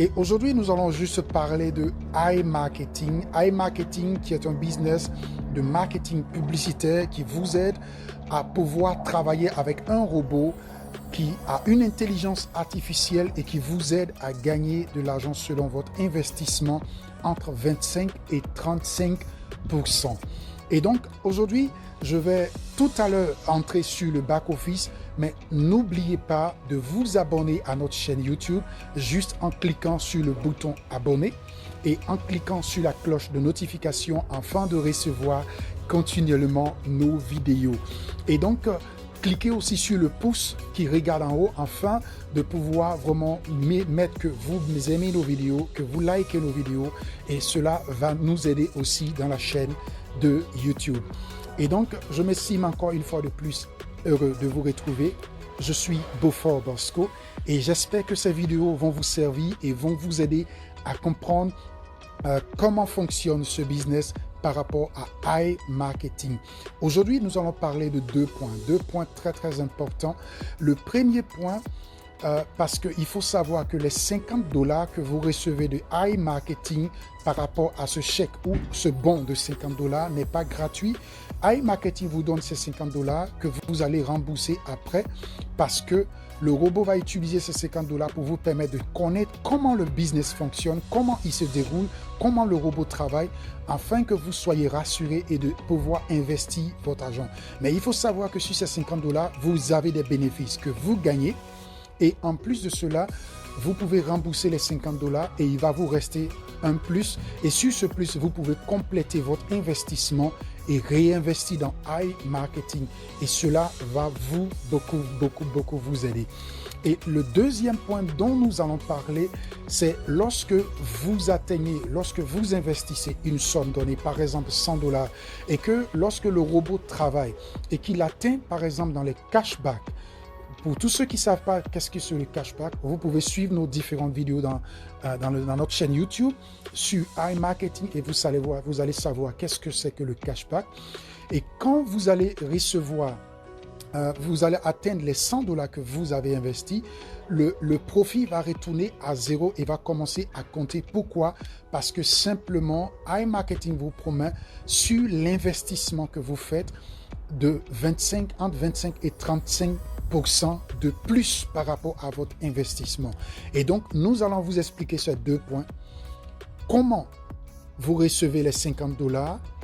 Et aujourd'hui, nous allons juste parler de iMarketing. iMarketing qui est un business de marketing publicitaire qui vous aide à pouvoir travailler avec un robot qui a une intelligence artificielle et qui vous aide à gagner de l'argent selon votre investissement entre 25 et 35%. Et donc aujourd'hui, je vais tout à l'heure entrer sur le back-office, mais n'oubliez pas de vous abonner à notre chaîne YouTube juste en cliquant sur le bouton abonner et en cliquant sur la cloche de notification afin de recevoir continuellement nos vidéos. Et donc, cliquez aussi sur le pouce qui regarde en haut afin de pouvoir vraiment mettre que vous aimez nos vidéos, que vous likez nos vidéos et cela va nous aider aussi dans la chaîne de YouTube. Et donc, je m'estime encore une fois de plus heureux de vous retrouver. Je suis Beaufort Bosco et j'espère que ces vidéos vont vous servir et vont vous aider à comprendre comment fonctionne ce business par rapport à iMarketing. Aujourd'hui, nous allons parler de deux points très importants. Le premier point, parce qu'il faut savoir que les $50 que vous recevez de iMarketing par rapport à ce chèque ou ce bon de $50 n'est pas gratuit. iMarketing vous donne ces $50 que vous allez rembourser après parce que le robot va utiliser ces $50 pour vous permettre de connaître comment le business fonctionne, comment il se déroule, comment le robot travaille, afin que vous soyez rassurés et de pouvoir investir votre argent. Mais il faut savoir que sur ces $50, vous avez des bénéfices que vous gagnez. Et en plus de cela, vous pouvez rembourser les $50 et il va vous rester un plus. Et sur ce plus, vous pouvez compléter votre investissement et réinvestir dans iMarketing. Et cela va vous beaucoup vous aider. Et le deuxième point dont nous allons parler, c'est lorsque vous investissez une somme donnée, par exemple $100, et que lorsque le robot travaille et qu'il atteint, par exemple, dans les cashbacks. Pour tous ceux qui ne savent pas qu'est-ce que c'est le cashback, vous pouvez suivre nos différentes vidéos dans notre chaîne YouTube sur iMarketing et vous allez savoir qu'est-ce que c'est que le cashback. Et quand vous allez recevoir, vous allez atteindre les $100 que vous avez investis, le profit va retourner à zéro et va commencer à compter. Pourquoi? Parce que simplement, iMarketing vous promet sur l'investissement que vous faites entre 25 et 35% de plus par rapport à votre investissement. Et donc, nous allons vous expliquer ces deux points. Comment vous recevez les $50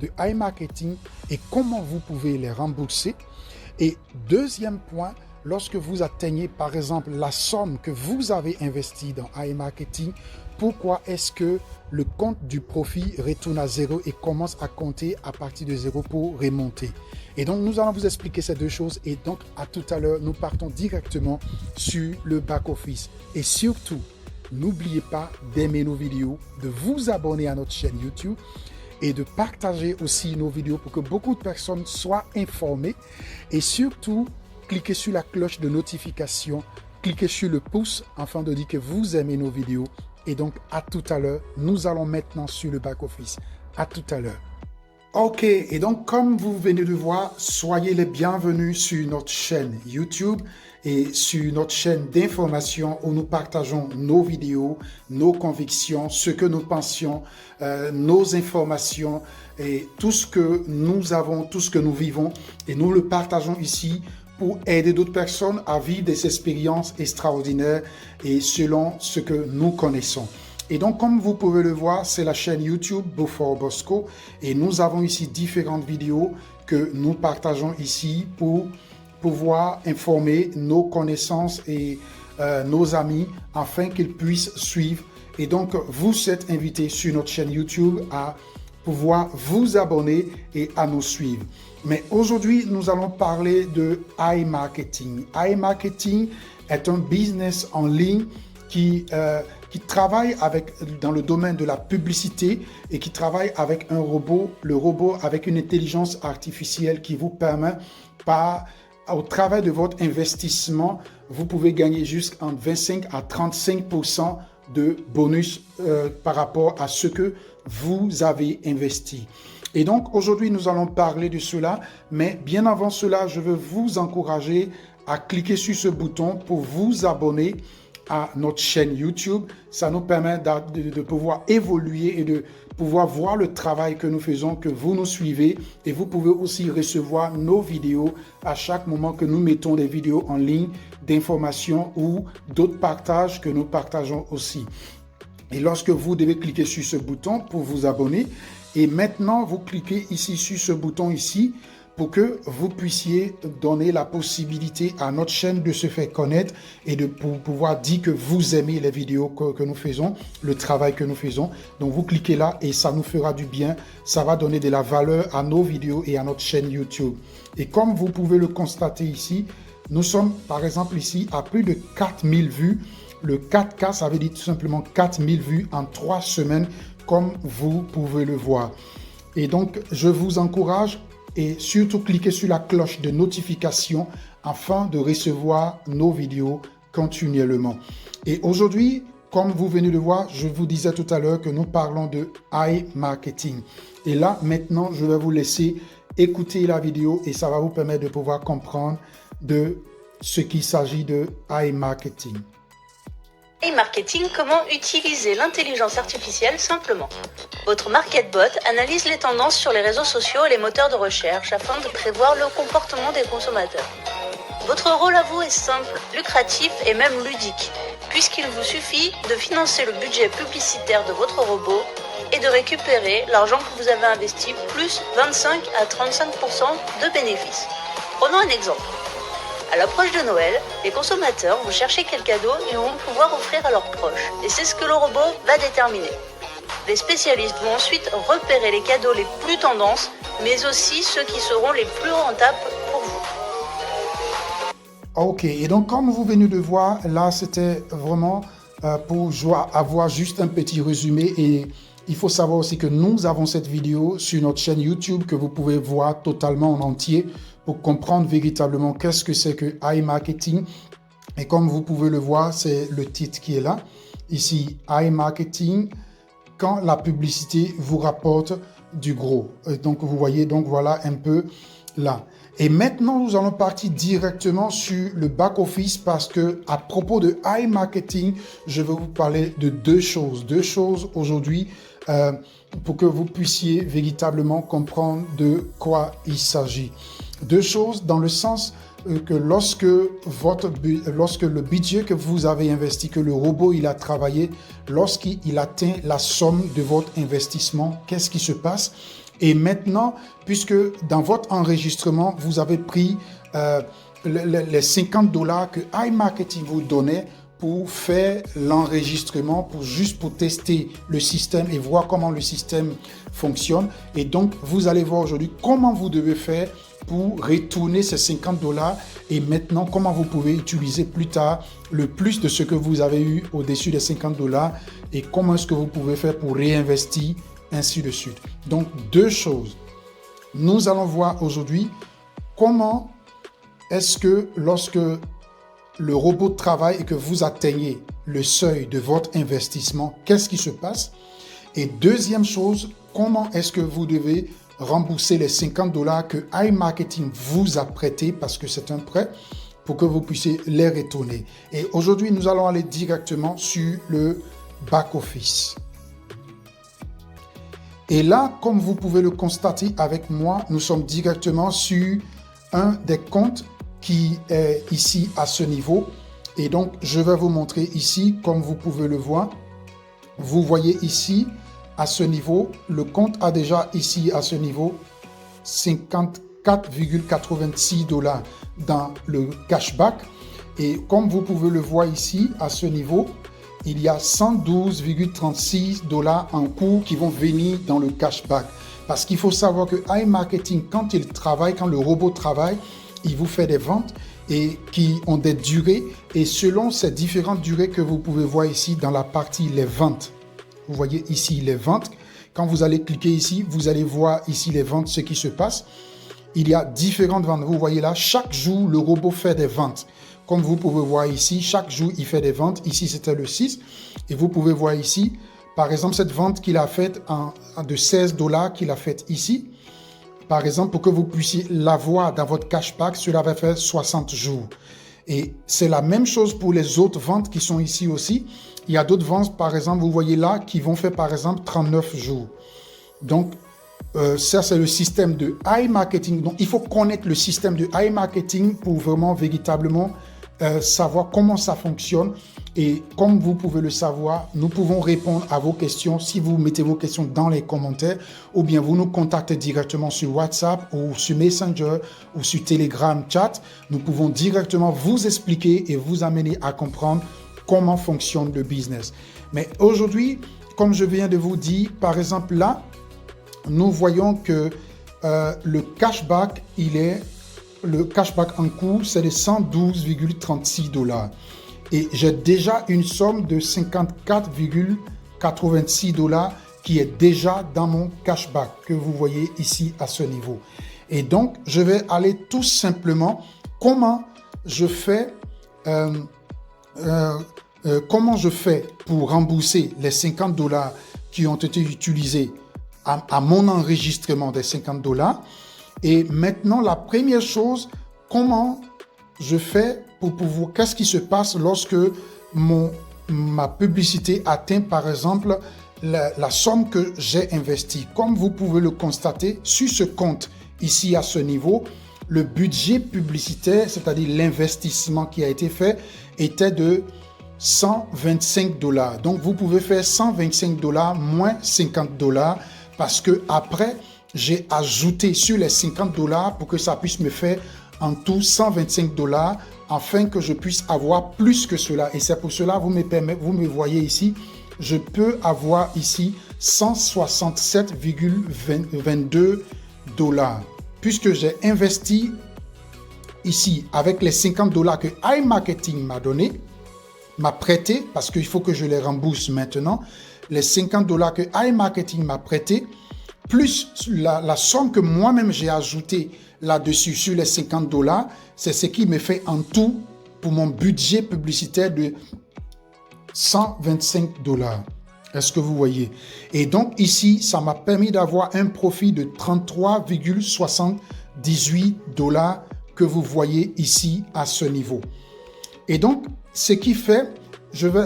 de iMarketing et comment vous pouvez les rembourser. Et deuxième point, lorsque vous atteignez par exemple la somme que vous avez investie dans iMarketing, pourquoi est-ce que le compte du profit retourne à zéro et commence à compter à partir de zéro pour remonter? Et donc, nous allons vous expliquer ces deux choses. Et donc, à tout à l'heure, nous partons directement sur le back-office. Et surtout, n'oubliez pas d'aimer nos vidéos, de vous abonner à notre chaîne YouTube et de partager aussi nos vidéos pour que beaucoup de personnes soient informées. Et surtout, cliquez sur la cloche de notification, cliquez sur le pouce afin de dire que vous aimez nos vidéos. Et donc, à tout à l'heure, nous allons maintenant sur le back-office. À tout à l'heure. Ok, et donc comme vous venez de voir, soyez les bienvenus sur notre chaîne YouTube et sur notre chaîne d'information où nous partageons nos vidéos, nos convictions, ce que nous pensions, nos informations et tout ce que nous avons, tout ce que nous vivons et nous le partageons ici pour aider d'autres personnes à vivre des expériences extraordinaires et selon ce que nous connaissons. Et donc, comme vous pouvez le voir, c'est la chaîne YouTube Beaufort Bosco et nous avons ici différentes vidéos que nous partageons ici pour pouvoir informer nos connaissances et nos amis afin qu'ils puissent suivre. Et donc, vous êtes invités sur notre chaîne YouTube à pouvoir vous abonner et à nous suivre. Mais aujourd'hui, nous allons parler de iMarketing. iMarketing est un business en ligne qui travaille dans le domaine de la publicité et qui travaille avec un robot, le robot avec une intelligence artificielle qui vous permet, au travers de votre investissement, vous pouvez gagner jusqu'en 25 à 35% de bonus par rapport à ce que vous avez investi. Et donc, aujourd'hui, nous allons parler de cela, mais bien avant cela, je veux vous encourager à cliquer sur ce bouton pour vous abonner à notre chaîne YouTube. Ça nous permet de pouvoir évoluer et de pouvoir voir le travail que nous faisons, que vous nous suivez. Et vous pouvez aussi recevoir nos vidéos à chaque moment que nous mettons des vidéos en ligne d'informations ou d'autres partages que nous partageons aussi. Et lorsque vous devez cliquer sur ce bouton pour vous abonner, et maintenant vous cliquez ici sur ce bouton ici, pour que vous puissiez donner la possibilité à notre chaîne de se faire connaître et de pouvoir dire que vous aimez les vidéos que nous faisons, le travail que nous faisons. Donc vous cliquez là et ça nous fera du bien. Ça va donner de la valeur à nos vidéos et à notre chaîne YouTube. Et comme vous pouvez le constater ici, nous sommes par exemple ici à plus de 4000 vues. Le 4K, ça veut dire tout simplement 4000 vues en 3 semaines, comme vous pouvez le voir. Et donc, je vous encourage et surtout cliquez sur la cloche de notification afin de recevoir nos vidéos continuellement. Et aujourd'hui, comme vous venez de voir, je vous disais tout à l'heure que nous parlons de iMarketing. Et là, maintenant, je vais vous laisser écouter la vidéo et ça va vous permettre de pouvoir comprendre de ce qu'il s'agit de iMarketing. iMarketing, comment utiliser l'intelligence artificielle simplement. Votre MarketBot analyse les tendances sur les réseaux sociaux et les moteurs de recherche afin de prévoir le comportement des consommateurs. Votre rôle à vous est simple, lucratif et même ludique, puisqu'il vous suffit de financer le budget publicitaire de votre robot et de récupérer l'argent que vous avez investi plus 25 à 35% de bénéfices. Prenons un exemple. À l'approche de Noël, les consommateurs vont chercher quel cadeau ils vont pouvoir offrir à leurs proches. Et c'est ce que le robot va déterminer. Les spécialistes vont ensuite repérer les cadeaux les plus tendances, mais aussi ceux qui seront les plus rentables pour vous. Ok, et donc comme vous venez de voir, là c'était vraiment pour avoir juste un petit résumé. Et il faut savoir aussi que nous avons cette vidéo sur notre chaîne YouTube que vous pouvez voir totalement en entier pour comprendre véritablement qu'est-ce que c'est que iMarketing. Et comme vous pouvez le voir, c'est le titre qui est là. Ici, iMarketing, quand la publicité vous rapporte du gros. Et donc, vous voyez, donc voilà un peu là. Et maintenant, nous allons partir directement sur le back-office parce que à propos de iMarketing, je vais vous parler de deux choses. Deux choses aujourd'hui pour que vous puissiez véritablement comprendre de quoi il s'agit. Deux choses dans le sens que lorsque le budget que vous avez investi, que le robot il a travaillé, lorsqu'il atteint la somme de votre investissement, qu'est-ce qui se passe? Et maintenant, puisque dans votre enregistrement, vous avez pris les $50 que iMarketing vous donnait pour faire l'enregistrement, pour tester le système et voir comment le système fonctionne. Et donc, vous allez voir aujourd'hui comment vous devez faire pour retourner ces $50 et maintenant comment vous pouvez utiliser plus tard le plus de ce que vous avez eu au-dessus des $50 et comment est-ce que vous pouvez faire pour réinvestir, ainsi de suite. Donc, deux choses. Nous allons voir aujourd'hui comment est-ce que lorsque le robot travaille et que vous atteignez le seuil de votre investissement, qu'est-ce qui se passe? Et deuxième chose, comment est-ce que vous devez rembourser les $50 que iMarketing vous a prêté parce que c'est un prêt pour que vous puissiez les retourner. Et aujourd'hui, nous allons aller directement sur le back-office. Et là, comme vous pouvez le constater avec moi, nous sommes directement sur un des comptes qui est ici à ce niveau. Et donc, je vais vous montrer ici, comme vous pouvez le voir. Vous voyez ici, à ce niveau, le compte a déjà ici, à ce niveau, $54,86 dans le cashback. Et comme vous pouvez le voir ici, à ce niveau, il y a $112,36 en cours qui vont venir dans le cashback. Parce qu'il faut savoir que iMarketing, quand il travaille, quand le robot travaille, il vous fait des ventes et qui ont des durées. Et selon ces différentes durées que vous pouvez voir ici dans la partie les ventes, vous voyez ici les ventes. Quand vous allez cliquer ici, vous allez voir ici les ventes, ce qui se passe. Il y a différentes ventes. Vous voyez là, chaque jour, le robot fait des ventes. Comme vous pouvez voir ici, chaque jour, il fait des ventes. Ici, c'était le 6. Et vous pouvez voir ici, par exemple, cette vente qu'il a faite de $16 qu'il a faite ici. Par exemple, pour que vous puissiez l'avoir dans votre cashback, cela va faire 60 jours. Et c'est la même chose pour les autres ventes qui sont ici aussi. Il y a d'autres ventes, par exemple, vous voyez là, qui vont faire par exemple 39 jours. Donc, ça, c'est le système de iMarketing. Donc, il faut connaître le système de iMarketing pour vraiment, véritablement savoir comment ça fonctionne. Et comme vous pouvez le savoir, nous pouvons répondre à vos questions si vous mettez vos questions dans les commentaires ou bien vous nous contactez directement sur WhatsApp ou sur Messenger ou sur Telegram chat. Nous pouvons directement vous expliquer et vous amener à comprendre comment fonctionne le business. Mais aujourd'hui, comme je viens de vous dire, par exemple là, nous voyons que le cashback, le cashback en cours, c'est de 112,36 $. Et j'ai déjà une somme de 54,86 $ qui est déjà dans mon cashback que vous voyez ici à ce niveau. Et donc, je vais aller tout simplement comment je fais pour rembourser les 50 $ qui ont été utilisés à mon enregistrement des 50 $. Et maintenant, la première chose, comment je fais pour pouvoir, qu'est-ce qui se passe lorsque ma publicité atteint, par exemple, la somme que j'ai investie. Comme vous pouvez le constater, sur ce compte, ici à ce niveau, le budget publicitaire, c'est-à-dire l'investissement qui a été fait, était de 125 $. Donc, vous pouvez faire 125 $ moins 50 $ parce que après, j'ai ajouté sur les 50 $ pour que ça puisse me faire en tout 125 $ afin que je puisse avoir plus que cela. Et c'est pour cela, vous me voyez ici, je peux avoir ici 167,22 $. Puisque j'ai investi ici avec les 50 $ que iMarketing m'a donné, m'a prêté, parce qu'il faut que je les rembourse maintenant, les 50 $ que iMarketing m'a prêté, plus la somme que moi-même j'ai ajoutée là-dessus sur les 50 $, c'est ce qui me fait en tout pour mon budget publicitaire de 125 $. Est-ce que vous voyez? Et donc ici, ça m'a permis d'avoir un profit de 33,78 $ que vous voyez ici à ce niveau. Et donc, ce qui fait,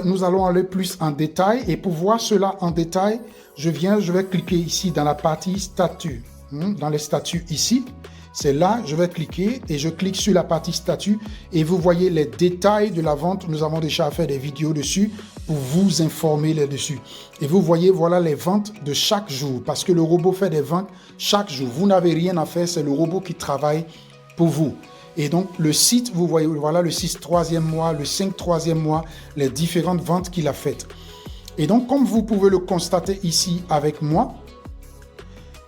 nous allons aller plus en détail. Et pour voir cela en détail, je vais cliquer ici dans la partie statut. Dans les statuts ici, c'est là, je vais cliquer et je clique sur la partie statut et vous voyez les détails de la vente. Nous avons déjà fait des vidéos dessus pour vous informer là-dessus. Et vous voyez, voilà les ventes de chaque jour parce que le robot fait des ventes chaque jour. Vous n'avez rien à faire, c'est le robot qui travaille pour vous. Et donc, le site, vous voyez, voilà le 6 3e mois, le 5 3e mois, les différentes ventes qu'il a faites. Et donc, comme vous pouvez le constater ici avec moi,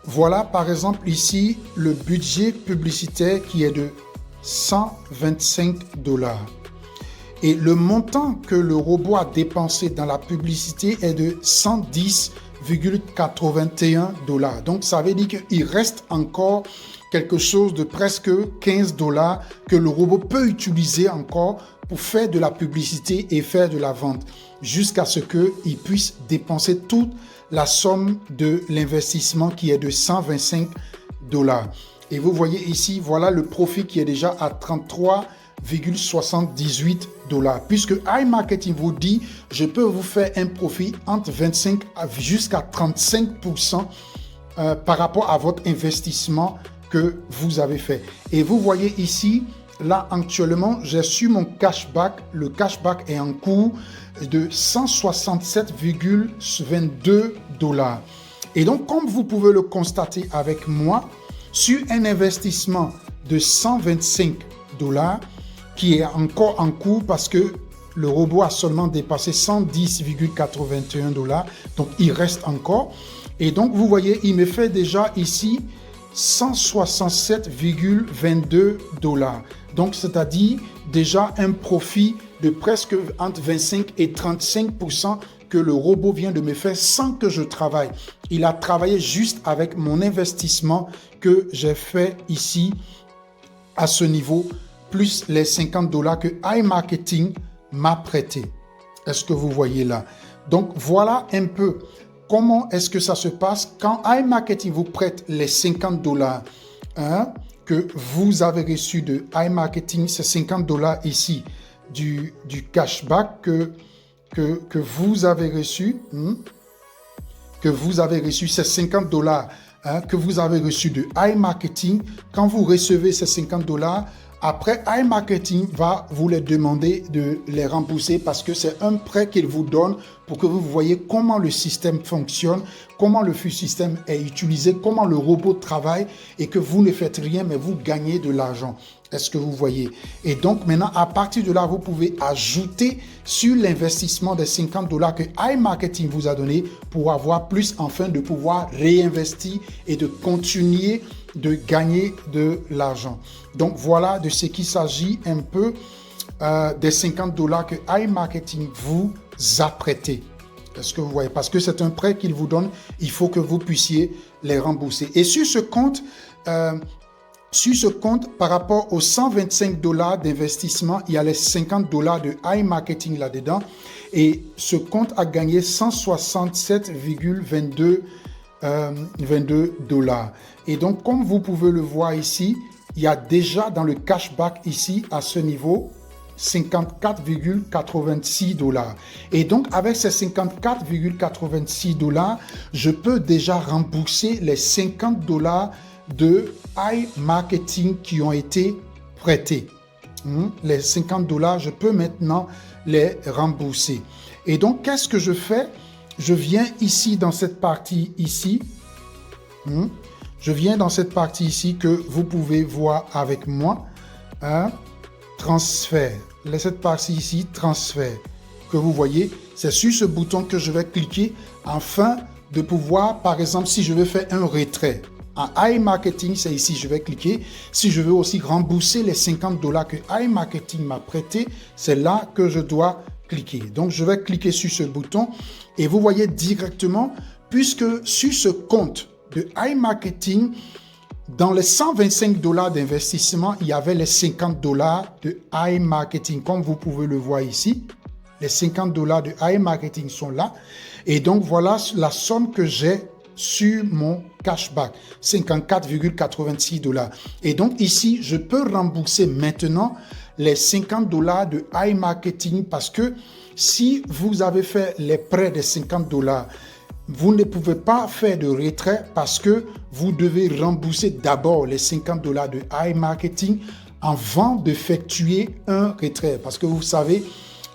voilà par exemple ici le budget publicitaire qui est de 125 $. Et le montant que le robot a dépensé dans la publicité est de 110,81 $. Donc, ça veut dire qu'il reste encore quelque chose de presque 15 $ que le robot peut utiliser encore pour faire de la publicité et faire de la vente jusqu'à ce qu'il puisse dépenser toute la somme de l'investissement qui est de 125 $. Et vous voyez ici, voilà le profit qui est déjà à 33,78 $. Puisque iMarketing vous dit, je peux vous faire un profit entre 25 jusqu'à 35% par rapport à votre investissement que vous avez fait. Et vous voyez ici, là actuellement, j'ai su mon cashback. Le cashback est en cours de 167,22 $. Et donc, comme vous pouvez le constater avec moi, sur un investissement de 125 $ qui est encore en cours parce que le robot a seulement dépassé 110,81 $. Donc, il reste encore. Et donc, vous voyez, il me fait déjà ici 167,22 $. Donc, c'est-à-dire déjà un profit de presque entre 25 et 35% que le robot vient de me faire sans que je travaille. Il a travaillé juste avec mon investissement que j'ai fait ici à ce niveau, plus les 50 $ que iMarketing m'a prêté. Est-ce que vous voyez là? Donc, voilà un peu comment est-ce que ça se passe quand iMarketing vous prête les 50 $. que vous avez reçu de iMarketing, c'est 50 $ ici du cashback que vous avez reçu. C'est 50 $ que vous avez reçu de iMarketing. Quand vous recevez ces 50 $, après, iMarketing va vous les demander de les rembourser parce que c'est un prêt qu'il vous donne pour que vous voyez comment le système fonctionne, comment le système est utilisé, comment le robot travaille et que vous ne faites rien mais vous gagnez de l'argent. Est-ce que vous voyez? Et donc maintenant, à partir de là, vous pouvez ajouter sur l'investissement des 50 $ que iMarketing vous a donné pour avoir plus afin de pouvoir réinvestir et de continuer de gagner de l'argent. Donc voilà de ce qu'il s'agit un peu des 50 $ que iMarketing vous a prêté. Est-ce que vous voyez? Parce que c'est un prêt qu'il vous donne, il faut que vous puissiez les rembourser. Et sur ce compte, par rapport aux 125 $ d'investissement, il y a les 50 $ de iMarketing là-dedans. Et ce compte a gagné 167,22 $. Et donc, comme vous pouvez le voir ici, il y a déjà dans le cashback ici, à ce niveau, 54,86 $. Et donc, avec ces 54,86 $, je peux déjà rembourser les 50 $ de iMarketing qui ont été prêtés. Les 50 $, je peux maintenant les rembourser. Et donc, qu'est-ce que je fais? Je viens ici dans cette partie ici. Je viens dans cette partie ici que vous pouvez voir avec moi. Transfert. Cette partie ici, transfert, que vous voyez, c'est sur ce bouton que je vais cliquer afin de pouvoir, par exemple, si je veux faire un retrait. En iMarketing, c'est ici, je vais cliquer. Si je veux aussi rembourser les 50 $ que iMarketing m'a prêté, c'est là que je dois cliquer. Donc, je vais cliquer sur ce bouton et vous voyez directement, puisque sur ce compte de iMarketing, dans les 125 $ d'investissement, il y avait les 50 $ de iMarketing. Comme vous pouvez le voir ici, les 50 $ de iMarketing sont là. Et donc, voilà la somme que j'ai sur mon cashback, 54,86 $. Et donc, ici, je peux rembourser maintenant les 50 $ de iMarketing parce que si vous avez fait les prêts de 50 $, vous ne pouvez pas faire de retrait parce que vous devez rembourser d'abord les 50 $ de iMarketing avant d'effectuer un retrait. Parce que vous savez,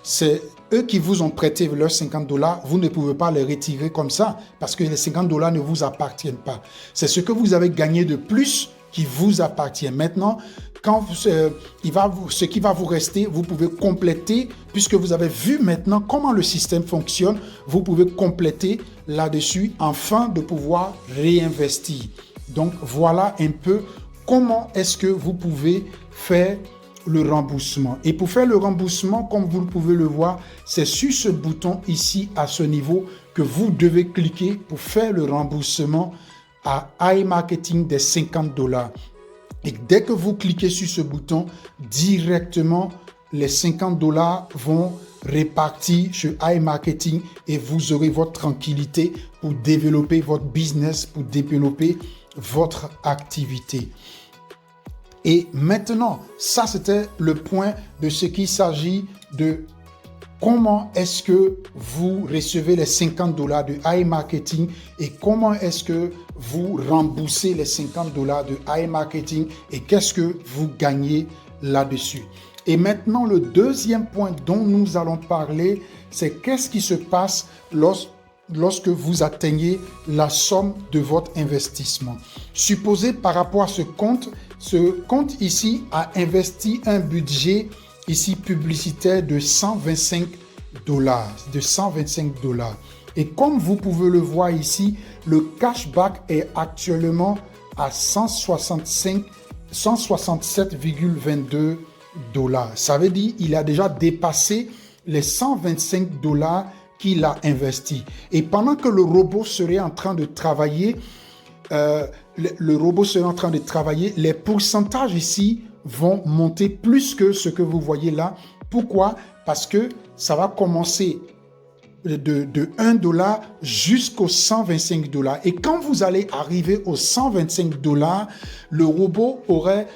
c'est eux qui vous ont prêté leurs 50 $, vous ne pouvez pas les retirer comme ça parce que les 50 $ ne vous appartiennent pas. C'est ce que vous avez gagné de plus qui vous appartient. Maintenant, ce qui va vous rester, vous pouvez compléter, puisque vous avez vu maintenant comment le système fonctionne, vous pouvez compléter là-dessus afin de pouvoir réinvestir. Donc, voilà un peu comment est-ce que vous pouvez faire le remboursement. Et pour faire le remboursement, comme vous pouvez le voir, c'est sur ce bouton ici à ce niveau que vous devez cliquer pour faire le remboursement à iMarketing des 50 $. Et dès que vous cliquez sur ce bouton, directement, les 50 $ vont répartir sur iMarketing et vous aurez votre tranquillité pour développer votre business, pour développer votre activité. Et maintenant, ça c'était le point de ce qu'il s'agit de comment est-ce que vous recevez les 50 $ de iMarketing et comment est-ce que vous remboursez les 50 $ de iMarketing et qu'est-ce que vous gagnez là-dessus. Et maintenant, le deuxième point dont nous allons parler, c'est qu'est-ce qui se passe lorsque vous atteignez la somme de votre investissement. Supposez par rapport à ce compte ici a investi un budget ici publicitaire de 125 $. Et comme vous pouvez le voir ici, le cashback est actuellement à 167,22 $. Ça veut dire qu'il a déjà dépassé les 125 $ qu'il a investi. Et pendant que le robot serait en train de travailler, les pourcentages ici vont monter plus que ce que vous voyez là. Pourquoi? Parce que ça va commencer de 1 dollar jusqu'aux 125 dollars. Et quand vous allez arriver aux 125 dollars, le robot aurait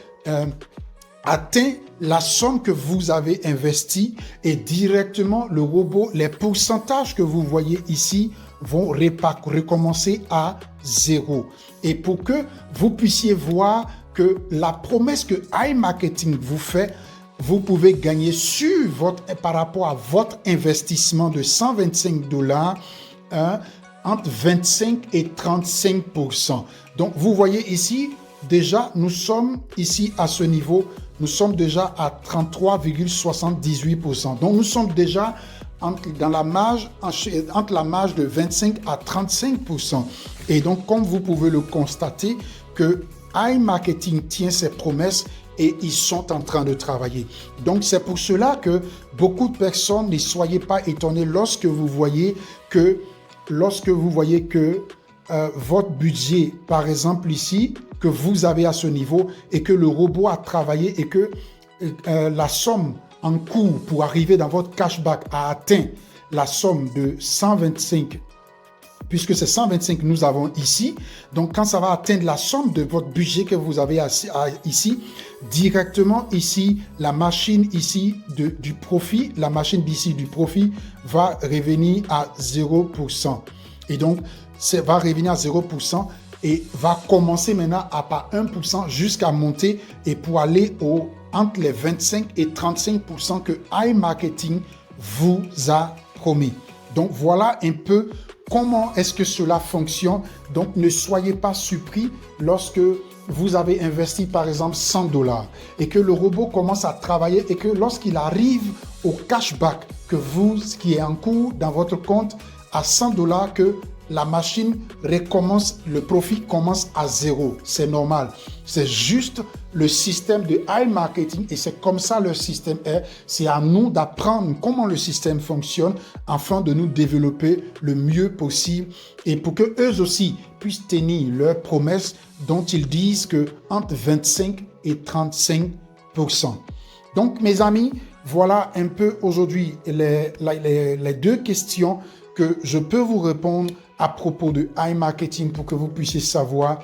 atteint la somme que vous avez investie et directement le robot, les pourcentages que vous voyez ici vont recommencer à 0. Et pour que vous puissiez voir que la promesse que iMarketing vous fait, vous pouvez gagner par rapport à votre investissement de 125 dollars entre 25 et 35%. Donc, vous voyez ici, déjà, nous sommes ici à ce niveau, nous sommes déjà à 33,78%. Donc, nous sommes déjà entre la marge de 25 à 35%. Et donc, comme vous pouvez le constater, que iMarketing tient ses promesses et ils sont en train de travailler. Donc, c'est pour cela que beaucoup de personnes, ne soyez pas étonnés lorsque vous voyez que votre budget, par exemple ici, que vous avez à ce niveau et que le robot a travaillé et que la somme en cours pour arriver dans votre cashback a atteint la somme de 125, puisque c'est 125 que nous avons ici. Donc, quand ça va atteindre la somme de votre budget que vous avez ici, directement ici, la machine ici du profit, la machine d'ici du profit va revenir à 0%. Et donc, ça va revenir à 0% et va commencer maintenant à pas 1% jusqu'à monter et pour aller entre les 25 et 35% que iMarketing vous a promis. Donc, voilà un peu comment est-ce que cela fonctionne. Donc, ne soyez pas surpris lorsque vous avez investi, par exemple, 100 dollars et que le robot commence à travailler et que lorsqu'il arrive au cashback qui est en cours dans votre compte à 100 dollars, que la machine recommence, le profit commence à 0. C'est normal. C'est juste le système de iMarketing et c'est comme ça le système est. C'est à nous d'apprendre comment le système fonctionne afin de nous développer le mieux possible et pour que eux aussi puissent tenir leurs promesses dont ils disent que entre 25 et 35%. Donc, mes amis, voilà un peu aujourd'hui les deux questions que je peux vous répondre à propos de iMarketing pour que vous puissiez savoir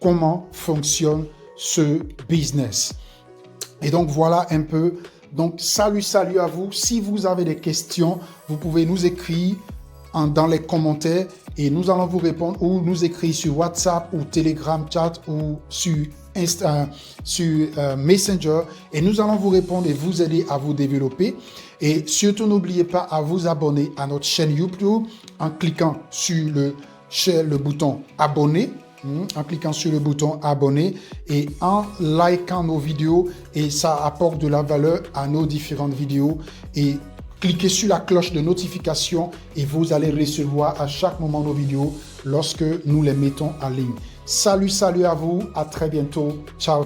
comment fonctionne ce business. Et donc, voilà un peu. Donc, salut à vous. Si vous avez des questions, vous pouvez nous écrire dans les commentaires et nous allons vous répondre ou nous écrire sur WhatsApp ou Telegram chat ou sur Messenger et nous allons vous répondre et vous aider à vous développer. Et surtout, n'oubliez pas à vous abonner à notre chaîne YouTube en cliquant sur le bouton abonner, et en likant nos vidéos et ça apporte de la valeur à nos différentes vidéos. Et cliquez sur la cloche de notification et vous allez recevoir à chaque moment nos vidéos lorsque nous les mettons en ligne. Salut à vous, à très bientôt. Ciao.